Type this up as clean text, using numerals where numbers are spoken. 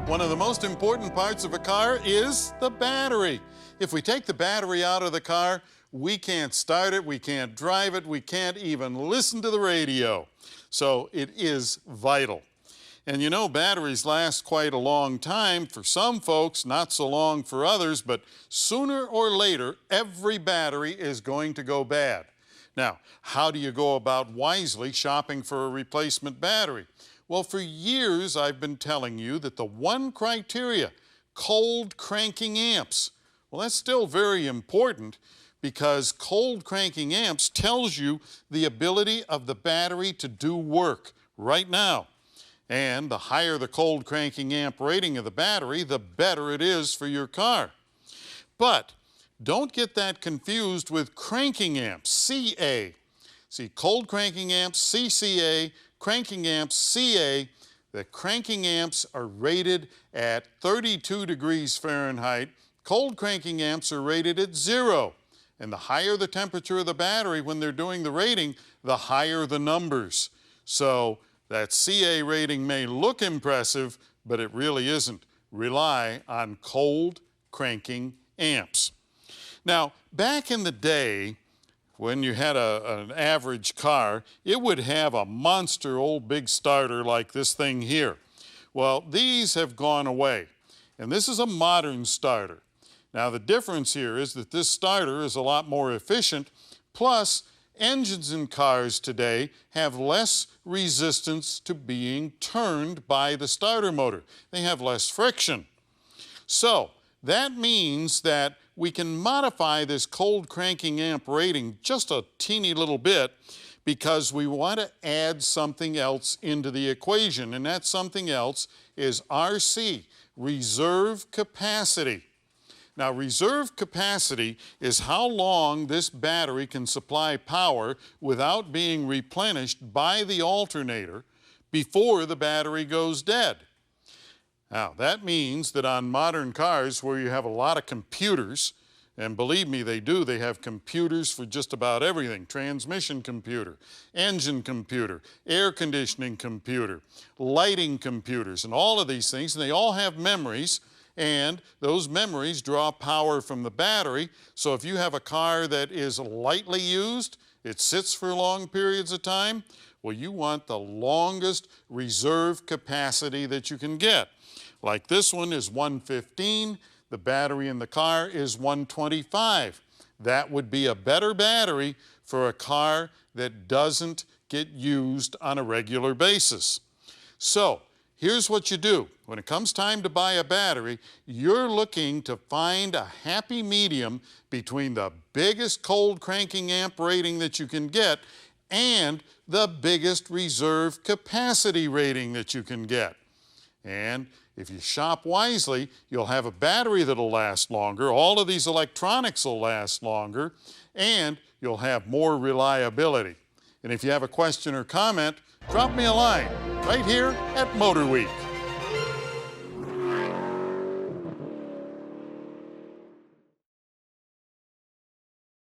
One of the most important parts of a car is the battery. If we take the battery out of the car, we can't start it, we can't drive it, we can't even listen to the radio. So it is vital. And you know, batteries last quite a long time for some folks, not so long for others, but sooner or later, every battery is going to go bad. Now, how do you go about wisely shopping for a replacement battery? Well, for years I've been telling you that the one criteria, cold cranking amps, well, that's still very important because cold cranking amps tells you the ability of the battery to do work right now. And the higher the cold cranking amp rating of the battery, the better it is for your car. But don't get that confused with cranking amps, CA. See, cold cranking amps, CCA, cranking amps, CA. The cranking amps are rated at 32 degrees Fahrenheit. Cold cranking amps are rated at 0. And the higher the temperature of the battery when they're doing the rating, the higher the numbers. So that CA rating may look impressive, but it really isn't. Rely on cold cranking amps. Now, back in the day, when you had an average car, it would have a monster old big starter like this thing here. Well, these have gone away, and this is a modern starter. Now, the difference here is that this starter is a lot more efficient, plus engines in cars today have less resistance to being turned by the starter motor. They have less friction. So that means that we can modify this cold cranking amp rating just a teeny little bit because we want to add something else into the equation, and that something else is RC, reserve capacity. Now, reserve capacity is how long this battery can supply power without being replenished by the alternator before the battery goes dead. Now, that means that on modern cars where you have a lot of computers, and believe me, they do, they have computers for just about everything, transmission computer, engine computer, air conditioning computer, lighting computers, and all of these things, and they all have memories, and those memories draw power from the battery. So if you have a car that is lightly used, it sits for long periods of time, well, you want the longest reserve capacity that you can get. Like this one is 115, the battery in the car is 125. That would be a better battery for a car that doesn't get used on a regular basis. So here's what you do. When it comes time to buy a battery, you're looking to find a happy medium between the biggest cold cranking amp rating that you can get and the biggest reserve capacity rating that you can get. And if you shop wisely, you'll have a battery that'll last longer, all of these electronics will last longer, and you'll have more reliability. And if you have a question or comment, drop me a line right here at MotorWeek.